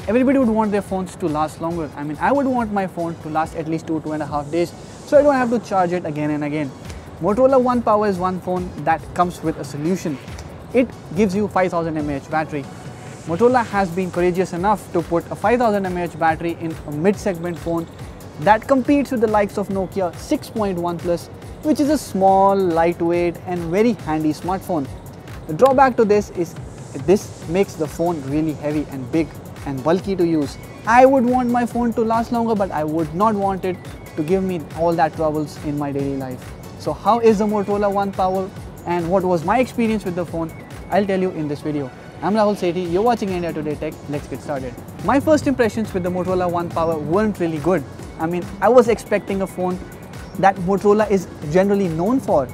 Everybody would want their phones to last longer. I mean, I would want my phone to last at least 2.5 days, so I don't have to charge it again and again. Motorola One Power is one phone that comes with a solution. It gives you 5000 mAh battery. Motorola has been courageous enough to put a 5000 mAh battery in a mid-segment phone that competes with the likes of Nokia 6.1 Plus, which is a small, lightweight and very handy smartphone. The drawback to this is this makes the phone really heavy and big and bulky to use. I would want my phone to last longer, but I would not want it to give me all that troubles in my daily life. So how is the Motorola One Power and what was my experience with the phone? I'll tell you in this video. I'm Rahul Sethi, you're watching India Today Tech. Let's get started. My first impressions with the Motorola One Power weren't really good. I mean, I was expecting a phone that Motorola is generally known for.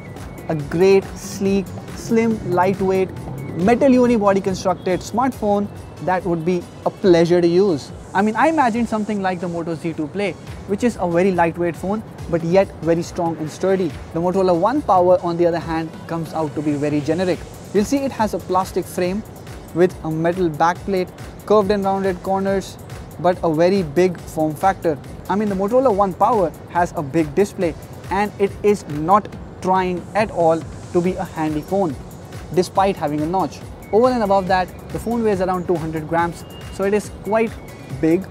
A great, sleek, slim, lightweight, metal unibody constructed smartphone that would be a pleasure to use. I mean, I imagined something like the Moto Z2 Play, which is a very lightweight phone but yet very strong and sturdy. The Motorola One Power, on the other hand, comes out to be very generic. You'll see it has a plastic frame with a metal backplate, curved and rounded corners, but a very big form factor. I mean, the Motorola One Power has a big display and it is not trying at all to be a handy phone, despite having a notch. Over and above that, the phone weighs around 200 grams, so it is quite big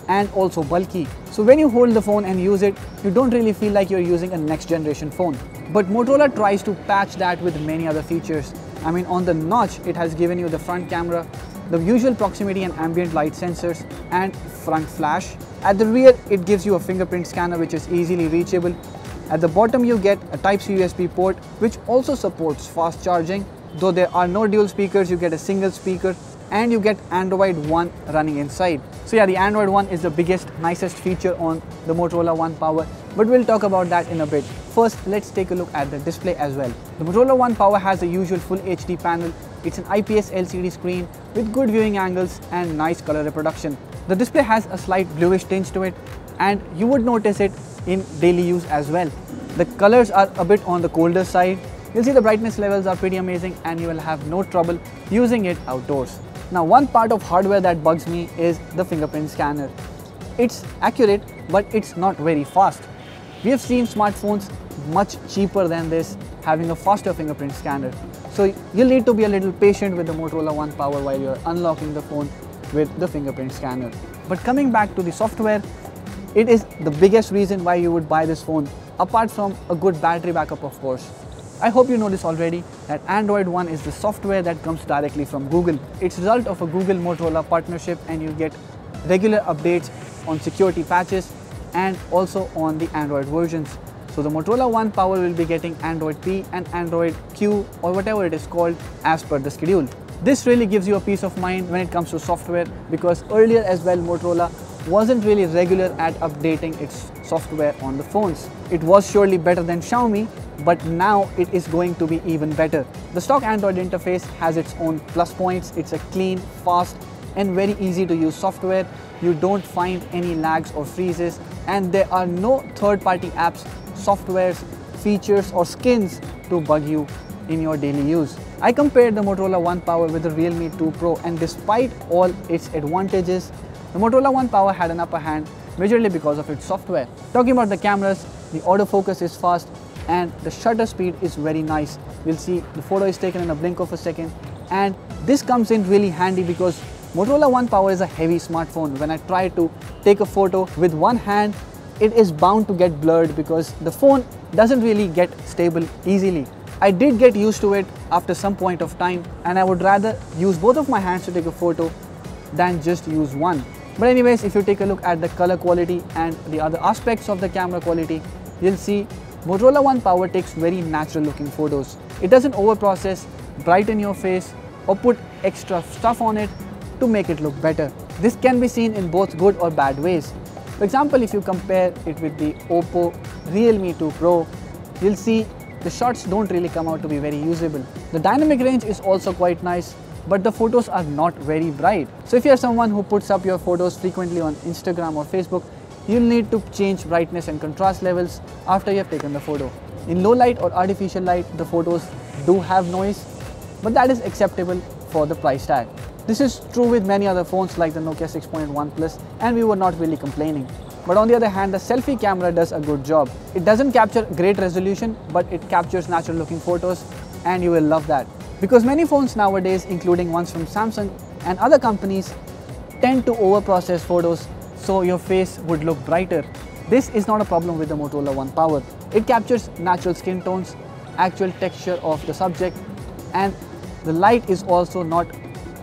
and also bulky. So when you hold the phone and use it, you don't really feel like you're using a next generation phone. But Motorola tries to patch that with many other features. I mean, on the notch, it has given you the front camera, the usual proximity and ambient light sensors, and front flash. At the rear, it gives you a fingerprint scanner which is easily reachable. At the bottom, you get a Type-C USB port which also supports fast charging. Though there are no dual speakers, you get a single speaker and you get Android One running inside. So yeah, the Android One is the biggest, nicest feature on the Motorola One Power, but we'll talk about that in a bit. First, let's take a look at the display as well. The Motorola One Power has the usual Full HD panel. It's an IPS LCD screen with good viewing angles and nice color reproduction. The display has a slight bluish tinge to it, and you would notice it in daily use as well. The colors are a bit on the colder side. You'll see the brightness levels are pretty amazing and you will have no trouble using it outdoors. Now, one part of hardware that bugs me is the fingerprint scanner. It's accurate, but it's not very fast. We have seen smartphones much cheaper than this having a faster fingerprint scanner. So you'll need to be a little patient with the Motorola One Power while you're unlocking the phone with the fingerprint scanner. But coming back to the software, it is the biggest reason why you would buy this phone, apart from a good battery backup, of course. I hope you know this already, that Android One is the software that comes directly from Google. It's a result of a Google-Motorola partnership, and you get regular updates on security patches and also on the Android versions. So the Motorola One Power will be getting Android P and Android Q, or whatever it is called, as per the schedule. This really gives you a peace of mind when it comes to software, because earlier as well, Motorola wasn't really regular at updating its software on the phones. It was surely better than Xiaomi, but now it is going to be even better. The stock Android interface has its own plus points. It's a clean, fast and very easy to use software. You don't find any lags or freezes, and there are no third-party apps, softwares, features or skins to bug you in your daily use. I compared the Motorola One Power with the Realme 2 Pro, and despite all its advantages, the Motorola One Power had an upper hand majorly because of its software. Talking about the cameras, the autofocus is fast and the shutter speed is very nice. You'll see the photo is taken in a blink of a second, and this comes in really handy because Motorola One Power is a heavy smartphone. When I try to take a photo with one hand, it is bound to get blurred because the phone doesn't really get stable easily. I did get used to it after some point of time, and I would rather use both of my hands to take a photo than just use one. But anyways, if you take a look at the color quality and the other aspects of the camera quality, you'll see Motorola One Power takes very natural looking photos. It doesn't overprocess, brighten your face or put extra stuff on it to make it look better. This can be seen in both good or bad ways. For example, if you compare it with the Oppo Realme 2 Pro, you'll see the shots don't really come out to be very usable. The dynamic range is also quite nice, but the photos are not very bright. So if you're someone who puts up your photos frequently on Instagram or Facebook, you'll need to change brightness and contrast levels after you have taken the photo. In low light or artificial light, the photos do have noise, but that is acceptable for the price tag. This is true with many other phones like the Nokia 6.1 Plus, and we were not really complaining. But on the other hand, the selfie camera does a good job. It doesn't capture great resolution, but it captures natural looking photos, and you will love that. Because many phones nowadays, including ones from Samsung and other companies, tend to overprocess photos so your face would look brighter. This is not a problem with the Motorola One Power. It captures natural skin tones, actual texture of the subject, and the light is also not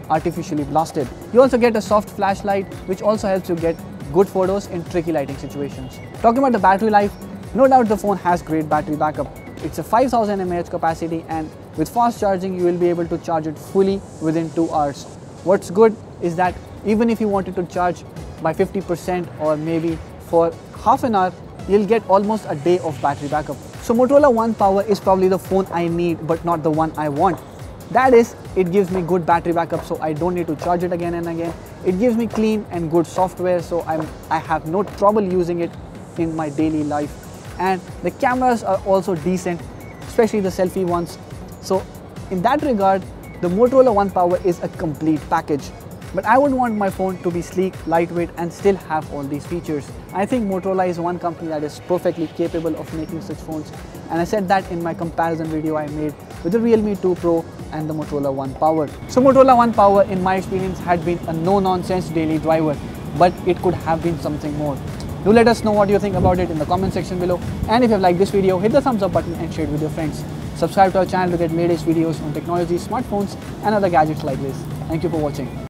artificially blasted. You also get a soft flashlight, which also helps you get good photos in tricky lighting situations. Talking about the battery life, no doubt the phone has great battery backup. It's a 5000 mAh capacity, and with fast charging you will be able to charge it fully within 2 hours. What's good is that even if you wanted to charge by 50% or maybe for half an hour, you'll get almost a day of battery backup. So Motorola One Power is probably the phone I need, but not the one I want. That is, it gives me good battery backup, so I don't need to charge it again and again. It gives me clean and good software, so I have no trouble using it in my daily life. And the cameras are also decent, especially the selfie ones. So in that regard, the Motorola One Power is a complete package. But I would want my phone to be sleek, lightweight, and still have all these features. I think Motorola is one company that is perfectly capable of making such phones, and I said that in my comparison video I made with the Realme 2 Pro and the Motorola One Power. So Motorola One Power, in my experience, had been a no-nonsense daily driver, but it could have been something more. Do let us know what you think about it in the comment section below, and if you have liked this video, hit the thumbs up button and share it with your friends. Subscribe to our channel to get latest videos on technology, smartphones, and other gadgets like this. Thank you for watching.